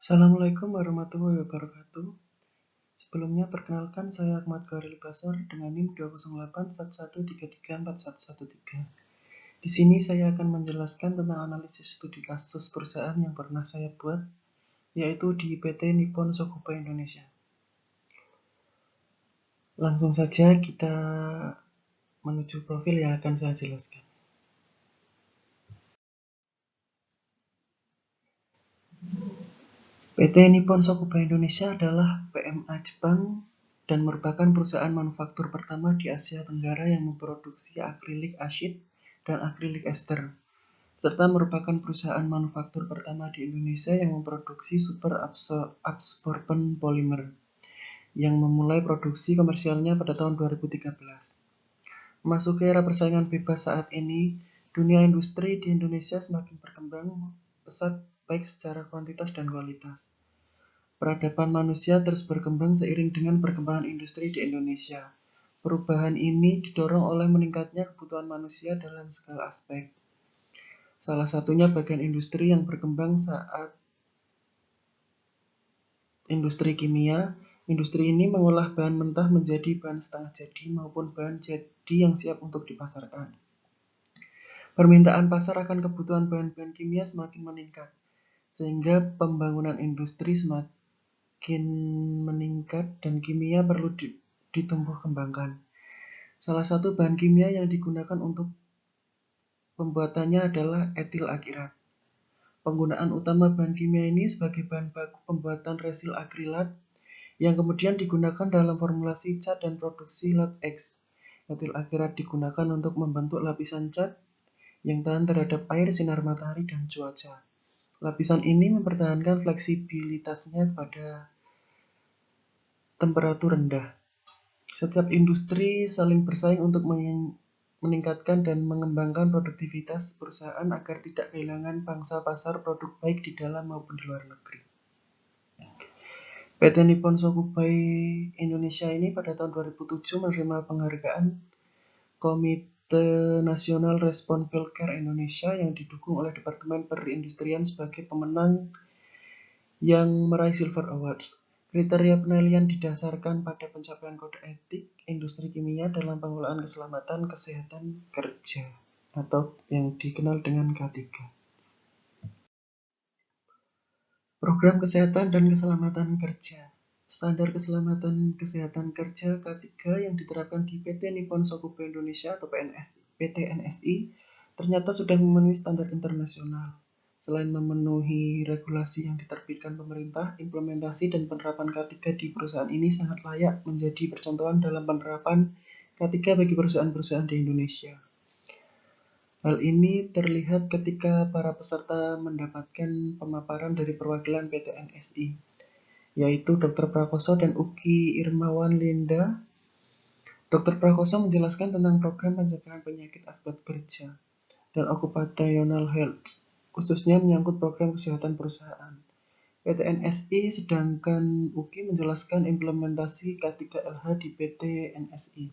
Assalamualaikum warahmatullahi wabarakatuh. Sebelumnya perkenalkan saya Ahmad Gharil Basar dengan NIM 20811334113. Di sini saya akan menjelaskan tentang analisis studi kasus perusahaan yang pernah saya buat, yaitu di PT Nippon Shokubai Indonesia. Langsung saja kita menuju profil yang akan saya jelaskan. PT Nippon Shokubai Indonesia adalah PMA Jepang dan merupakan perusahaan manufaktur pertama di Asia Tenggara yang memproduksi akrilik asid dan akrilik ester, serta merupakan perusahaan manufaktur pertama di Indonesia yang memproduksi super absorbent polymer, yang memulai produksi komersialnya pada tahun 2013. Memasuki era persaingan bebas saat ini, dunia industri di Indonesia semakin berkembang pesat baik secara kuantitas dan kualitas. Peradaban manusia terus berkembang seiring dengan perkembangan industri di Indonesia. Perubahan ini didorong oleh meningkatnya kebutuhan manusia dalam segala aspek. Salah satunya bagian industri yang berkembang saat industri kimia. Industri ini mengolah bahan mentah menjadi bahan setengah jadi maupun bahan jadi yang siap untuk dipasarkan. Permintaan pasar akan kebutuhan bahan-bahan kimia semakin meningkat, sehingga pembangunan industri semakin meningkat dan kimia perlu ditumbuh kembangkan. Salah satu bahan kimia yang digunakan untuk pembuatannya adalah etil akrilat. Penggunaan utama bahan kimia ini sebagai bahan baku pembuatan resil akrilat yang kemudian digunakan dalam formulasi cat dan produksi latex. Etil akrilat digunakan untuk membentuk lapisan cat yang tahan terhadap air, sinar matahari, dan cuaca. Lapisan ini mempertahankan fleksibilitasnya pada temperatur rendah. Setiap industri saling bersaing untuk meningkatkan dan mengembangkan produktivitas perusahaan agar tidak kehilangan pangsa pasar produk baik di dalam maupun di luar negeri. PT Nippon Shokubai Indonesia ini pada tahun 2007 menerima penghargaan Komite Nasional Respon Healthcare Indonesia yang didukung oleh Departemen Perindustrian sebagai pemenang yang meraih Silver Awards. Kriteria penilaian didasarkan pada pencapaian kode etik industri kimia dalam pengelolaan keselamatan kesehatan kerja atau yang dikenal dengan K3. Program kesehatan dan keselamatan kerja. Standar keselamatan kesehatan kerja K3 yang diterapkan di PT Nippon Shokubai Indonesia atau PT NSI ternyata sudah memenuhi standar internasional. Selain memenuhi regulasi yang diterbitkan pemerintah, implementasi dan penerapan K3 di perusahaan ini sangat layak menjadi percontohan dalam penerapan K3 bagi perusahaan-perusahaan di Indonesia. Hal ini terlihat ketika para peserta mendapatkan pemaparan dari perwakilan PT NSI, yaitu Dr. Prakoso dan Uki Irmawan Linda. Dr. Prakoso menjelaskan tentang program pencegahan penyakit akibat kerja dan occupational health, khususnya menyangkut program kesehatan perusahaan. PT NSI, sedangkan Uki menjelaskan implementasi K3LH di PT NSI.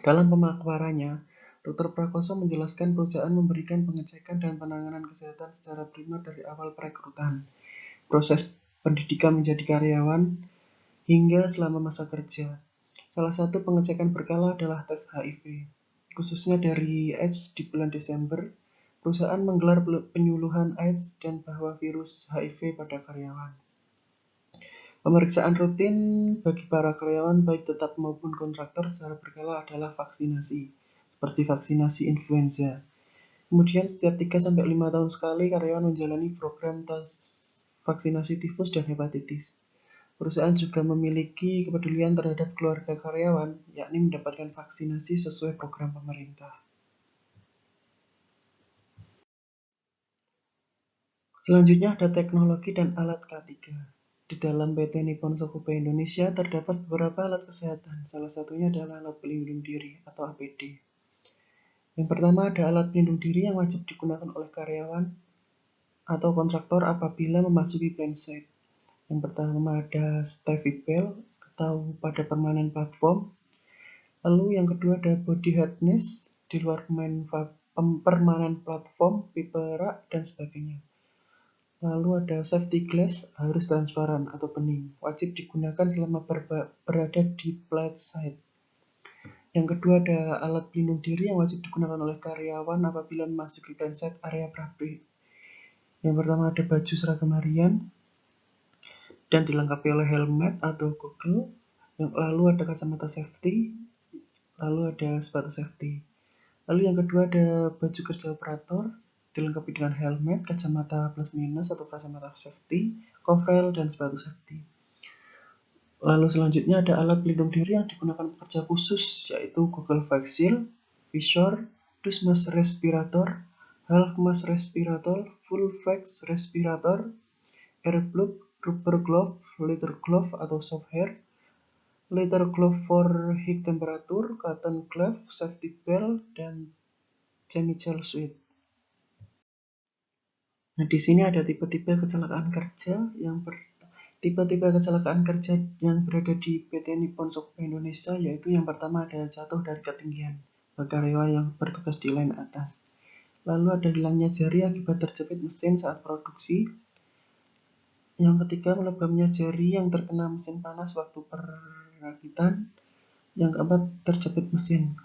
Dalam pemaparannya, Dr. Prakoso menjelaskan perusahaan memberikan pengecekan dan penanganan kesehatan secara primer dari awal perekrutan, proses pendidikan menjadi karyawan, hingga selama masa kerja. Salah satu pengecekan berkala adalah tes HIV. Khususnya dari AIDS di bulan Desember, perusahaan menggelar penyuluhan AIDS dan bahwa virus HIV pada karyawan. Pemeriksaan rutin bagi para karyawan baik tetap maupun kontraktor secara berkala adalah vaksinasi, seperti vaksinasi influenza. Kemudian setiap 3-5 tahun sekali karyawan menjalani program tes vaksinasi tifus dan hepatitis. Perusahaan juga memiliki kepedulian terhadap keluarga karyawan, yakni mendapatkan vaksinasi sesuai program pemerintah. Selanjutnya ada teknologi dan alat K3. Di dalam PT Nippon Shokubai Indonesia terdapat beberapa alat kesehatan, salah satunya adalah alat pelindung diri atau APD. Yang pertama ada alat pelindung diri yang wajib digunakan oleh karyawan atau kontraktor apabila memasuki plant site. Yang pertama ada Stevie Bell atau pada permanen platform. Lalu yang kedua ada body harness di luar permanen platform, pipa rak, dan sebagainya. Lalu ada safety glass, harus transparan atau bening, wajib digunakan selama berada di flight side. Yang kedua ada alat pelindung diri yang wajib digunakan oleh karyawan apabila memasuki flight side area publik. Yang pertama ada baju seragam harian dan dilengkapi oleh helmet atau goggle. Yang lalu ada kacamata safety, lalu ada sepatu safety. Lalu yang kedua ada baju kerja operator, dilengkapi dengan helmet, kacamata plus minus atau kacamata safety, coverall, dan sepatu safety. Lalu selanjutnya ada alat pelindung diri yang digunakan pekerja khusus, yaitu Google Face Shield, Visor, Dus Mask Respirator, Half Mask Respirator, Full Face Respirator, Airplug, Rubber Glove, Leather Glove atau Soft Hair, Leather Glove for High Temperature, Cotton Glove, Safety Belt, dan Chemical Suit. Nah, di sini ada tipe-tipe kecelakaan kerja tipe-tipe kecelakaan kerja yang berada di PT Nippon Shokubai Indonesia, yaitu yang pertama ada jatuh dari ketinggian bagi karyawan yang bertugas di line atas. Lalu ada hilangnya jari akibat terjepit mesin saat produksi. Yang ketiga, melebamnya jari yang terkena mesin panas waktu perakitan. Yang keempat, terjepit mesin.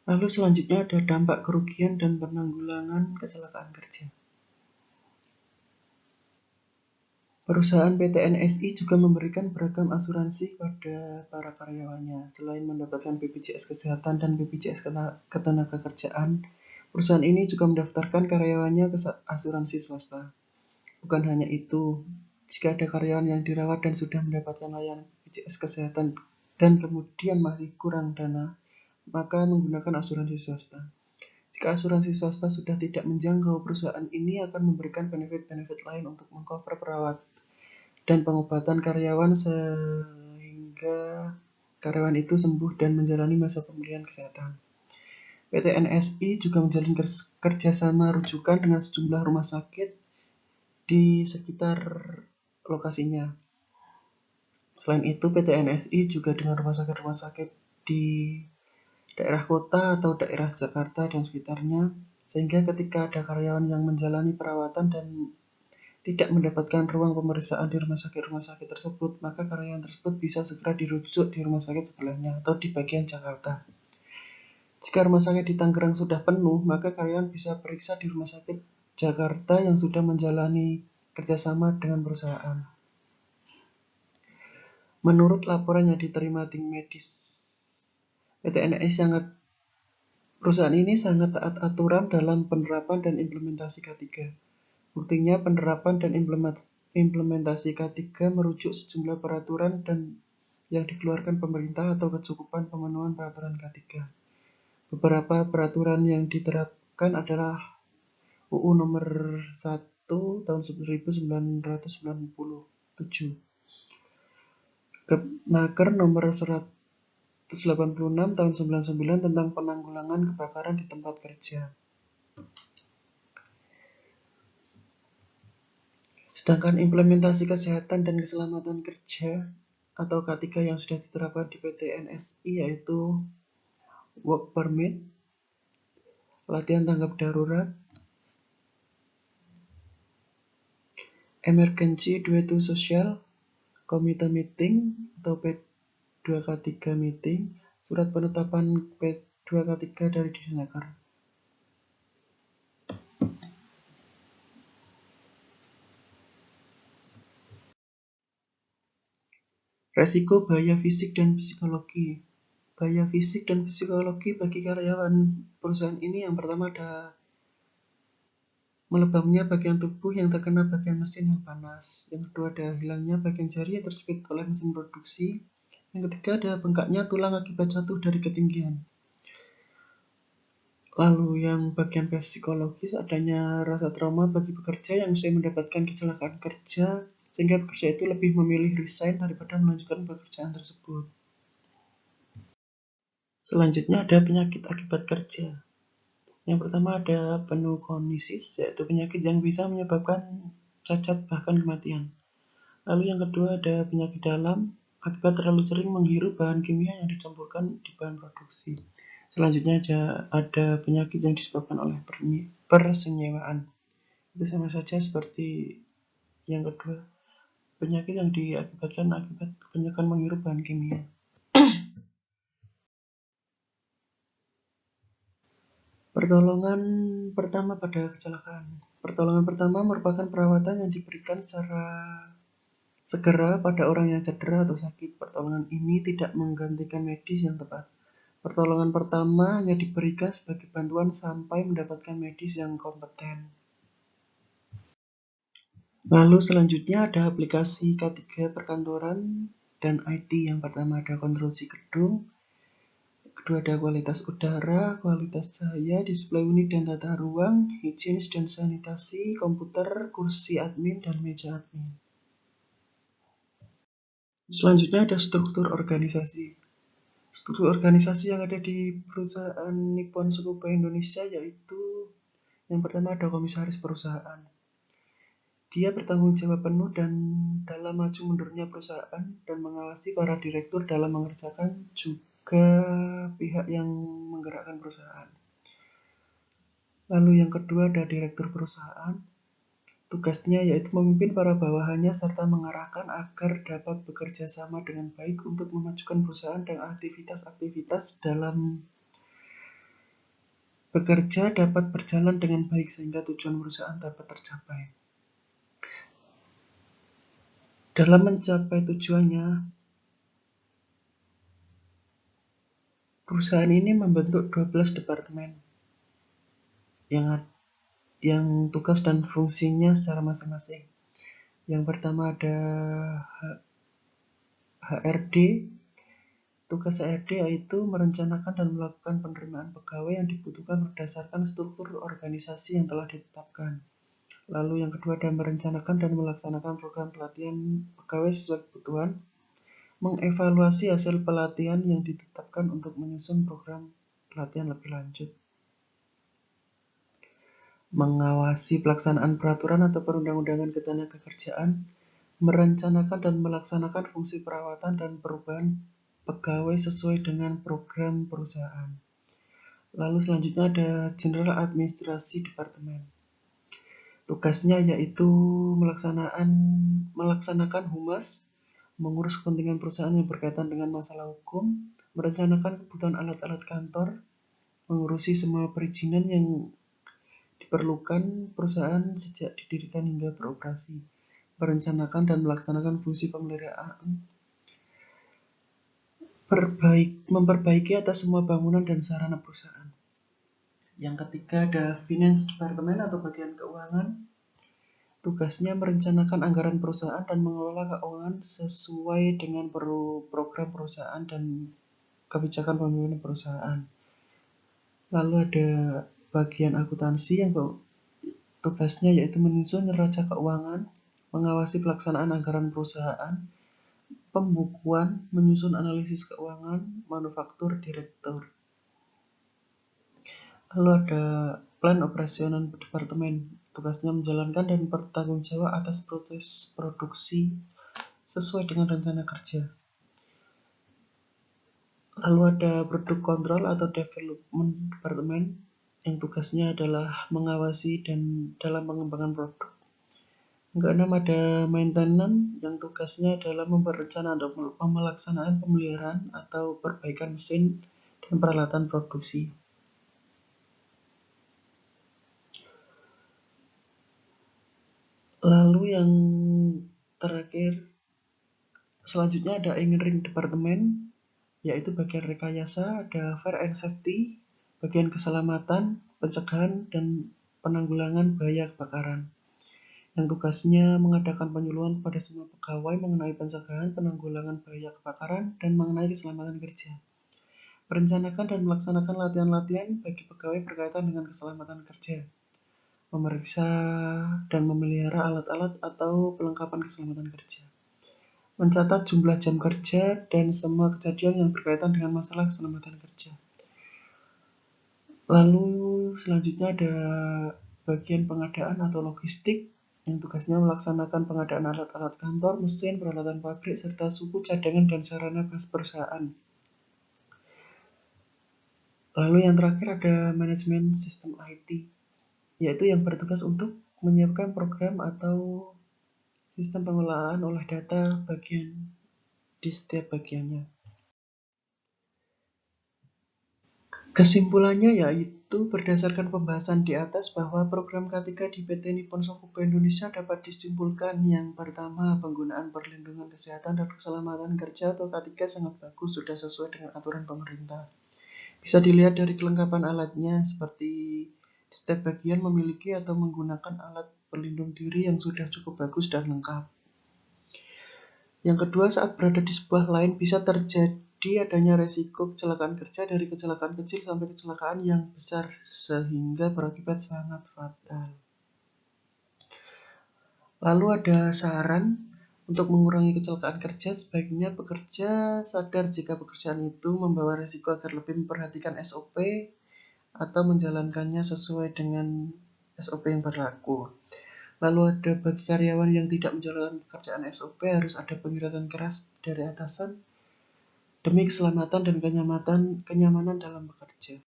Lalu selanjutnya ada dampak kerugian dan penanggulangan kecelakaan kerja. Perusahaan PT NSI juga memberikan beragam asuransi kepada para karyawannya. Selain mendapatkan BPJS Kesehatan dan BPJS Ketenagakerjaan, perusahaan ini juga mendaftarkan karyawannya ke asuransi swasta. Bukan hanya itu, jika ada karyawan yang dirawat dan sudah mendapatkan layanan BPJS Kesehatan dan kemudian masih kurang dana, maka menggunakan asuransi swasta. Jika asuransi swasta sudah tidak menjangkau, perusahaan ini akan memberikan benefit-benefit lain untuk mengcover perawat dan pengobatan karyawan sehingga karyawan itu sembuh dan menjalani masa pemulihan kesehatan. PT NSI juga menjalin kerjasama rujukan dengan sejumlah rumah sakit di sekitar lokasinya. Selain itu, PT NSI juga dengan rumah sakit di daerah kota atau daerah Jakarta dan sekitarnya, sehingga ketika ada karyawan yang menjalani perawatan dan tidak mendapatkan ruang pemeriksaan di rumah sakit tersebut, maka karyawan tersebut bisa segera dirujuk di rumah sakit sebelahnya atau di bagian Jakarta. Jika rumah sakit di Tangerang sudah penuh, maka karyawan bisa periksa di rumah sakit Jakarta yang sudah menjalani kerjasama dengan perusahaan. Menurut laporan yang diterima tim medis PT NSI, perusahaan ini sangat taat aturan dalam penerapan dan implementasi K3. Buktinya penerapan dan implementasi K3 merujuk sejumlah peraturan dan yang dikeluarkan pemerintah atau kecukupan pemenuhan peraturan K3. Beberapa peraturan yang diterapkan adalah UU nomor 1 tahun 1997, Kepnaker nomor 186 tahun 99 tentang penanggulangan kebakaran di tempat kerja. Sedangkan implementasi kesehatan dan keselamatan kerja atau K3 yang sudah diterapkan di PT NSI yaitu work permit, latihan tanggap darurat, emergency duty social, committee meeting atau P2K3 meeting, surat penetapan P2K3 dari Disnaker. Resiko bahaya fisik dan psikologi. Bahaya fisik dan psikologi bagi karyawan perusahaan ini yang pertama ada melebamnya bagian tubuh yang terkena bagian mesin yang panas. Yang kedua ada hilangnya bagian jari yang terjepit oleh mesin produksi. Yang ketiga ada bengkaknya tulang akibat jatuh dari ketinggian. Lalu yang bagian psikologis adanya rasa trauma bagi pekerja yang usai mendapatkan kecelakaan kerja sehingga pekerja itu lebih memilih resign daripada melanjutkan pekerjaan tersebut. Selanjutnya ada penyakit akibat kerja. Yang pertama ada pneumonitis, yaitu penyakit yang bisa menyebabkan cacat bahkan kematian. Lalu yang kedua ada penyakit dalam akibat terlalu sering menghirup bahan kimia yang dicampurkan di bahan produksi. Selanjutnya ada penyakit yang disebabkan oleh persenyawaan. Itu sama saja seperti yang kedua, penyakit yang diakibatkan akibat kebanyakan menghirup bahan kimia. Pertolongan pertama pada kecelakaan. Pertolongan pertama merupakan perawatan yang diberikan secara segera pada orang yang cedera atau sakit. Pertolongan ini tidak menggantikan medis yang tepat. Pertolongan pertama hanya diberikan sebagai bantuan sampai mendapatkan medis yang kompeten. Lalu selanjutnya ada aplikasi K3 perkantoran dan IT. Yang pertama ada konstruksi gedung, kedua ada kualitas udara, kualitas cahaya, display unit dan tata ruang, higienis dan sanitasi, komputer, kursi admin, dan meja admin. Selanjutnya ada struktur organisasi. Struktur organisasi yang ada di perusahaan Nippon Shokubai Indonesia yaitu yang pertama ada komisaris perusahaan. Dia bertanggung jawab penuh dan dalam maju mundurnya perusahaan dan mengawasi para direktur dalam mengerjakan juga pihak yang menggerakkan perusahaan. Lalu yang kedua ada direktur perusahaan. Tugasnya yaitu memimpin para bawahannya serta mengarahkan agar dapat bekerja sama dengan baik untuk memajukan perusahaan dan aktivitas-aktivitas dalam bekerja dapat berjalan dengan baik sehingga tujuan perusahaan dapat tercapai. Dalam mencapai tujuannya, perusahaan ini membentuk 12 departemen yang tugas dan fungsinya secara masing-masing. Yang pertama ada HRD. Tugas HRD yaitu merencanakan dan melakukan penerimaan pegawai yang dibutuhkan berdasarkan struktur organisasi yang telah ditetapkan. Lalu yang kedua ada merencanakan dan melaksanakan program pelatihan pegawai sesuai kebutuhan, mengevaluasi hasil pelatihan yang ditetapkan untuk menyusun program pelatihan lebih lanjut, mengawasi pelaksanaan peraturan atau perundang-undangan ketenagakerjaan, merencanakan dan melaksanakan fungsi perawatan dan perubahan pegawai sesuai dengan program perusahaan. Lalu selanjutnya ada General Administrasi Departemen. Tugasnya yaitu melaksanakan humas, mengurus kepentingan perusahaan yang berkaitan dengan masalah hukum, merencanakan kebutuhan alat-alat kantor, mengurusi semua perizinan yang diperlukan perusahaan sejak didirikan hingga beroperasi, merencanakan dan melaksanakan fungsi pemeliharaan, memperbaiki atas semua bangunan dan sarana perusahaan. Yang ketiga ada Finance Department atau bagian keuangan. Tugasnya merencanakan anggaran perusahaan dan mengelola keuangan sesuai dengan program perusahaan dan kebijakan pemimpinan perusahaan. Lalu ada bagian akuntansi yang tugasnya yaitu menyusun neraca keuangan, mengawasi pelaksanaan anggaran perusahaan, pembukuan, menyusun analisis keuangan, manufaktur, direktur. Lalu ada plan operasional departemen. Tugasnya menjalankan dan bertanggung jawab atas proses produksi sesuai dengan rencana kerja. Lalu ada produk control atau development departemen yang tugasnya adalah mengawasi dan dalam pengembangan produk. Yang keenam ada maintenance yang tugasnya adalah merencanakan atau pelaksanaan pemeliharaan atau perbaikan mesin dan peralatan produksi. Lalu yang terakhir, selanjutnya ada engineering department, yaitu bagian rekayasa, ada fire and safety, bagian keselamatan, pencegahan, dan penanggulangan bahaya kebakaran. Yang tugasnya mengadakan penyuluhan kepada semua pegawai mengenai pencegahan, penanggulangan bahaya kebakaran, dan mengenai keselamatan kerja. Merencanakan dan melaksanakan latihan-latihan bagi pegawai berkaitan dengan keselamatan kerja. Memeriksa dan memelihara alat-alat atau perlengkapan keselamatan kerja. Mencatat jumlah jam kerja dan semua kejadian yang berkaitan dengan masalah keselamatan kerja. Lalu selanjutnya ada bagian pengadaan atau logistik yang tugasnya melaksanakan pengadaan alat-alat kantor, mesin, peralatan pabrik, serta suku cadangan dan sarana perusahaan. Lalu yang terakhir ada manajemen sistem IT, yaitu yang bertugas untuk menyiapkan program atau sistem pengelolaan olah data bagian di setiap bagiannya. Kesimpulannya yaitu berdasarkan pembahasan di atas bahwa program K3 di PT Nippon Shokubu Indonesia dapat disimpulkan yang pertama, penggunaan perlindungan kesehatan dan keselamatan kerja atau K3 sangat bagus, sudah sesuai dengan aturan pemerintah. Bisa dilihat dari kelengkapan alatnya, seperti di setiap bagian memiliki atau menggunakan alat pelindung diri yang sudah cukup bagus dan lengkap. Yang kedua, saat berada di sebuah line bisa terjadi adanya resiko kecelakaan kerja, dari kecelakaan kecil sampai kecelakaan yang besar sehingga berakibat sangat fatal. Lalu ada saran untuk mengurangi kecelakaan kerja, sebaiknya pekerja sadar jika pekerjaan itu membawa risiko agar lebih memperhatikan SOP atau menjalankannya sesuai dengan SOP yang berlaku. Lalu ada bagi karyawan yang tidak menjalankan pekerjaan SOP, harus ada pengingatkan keras dari atasan demi keselamatan dan kenyamanan dalam bekerja.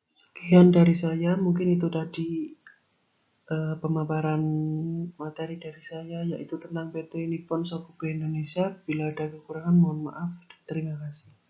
Sekian dari saya, mungkin itu tadi pemaparan materi dari saya, yaitu tentang PT Nippon Shokubu Indonesia. Bila ada kekurangan mohon maaf. Terima kasih.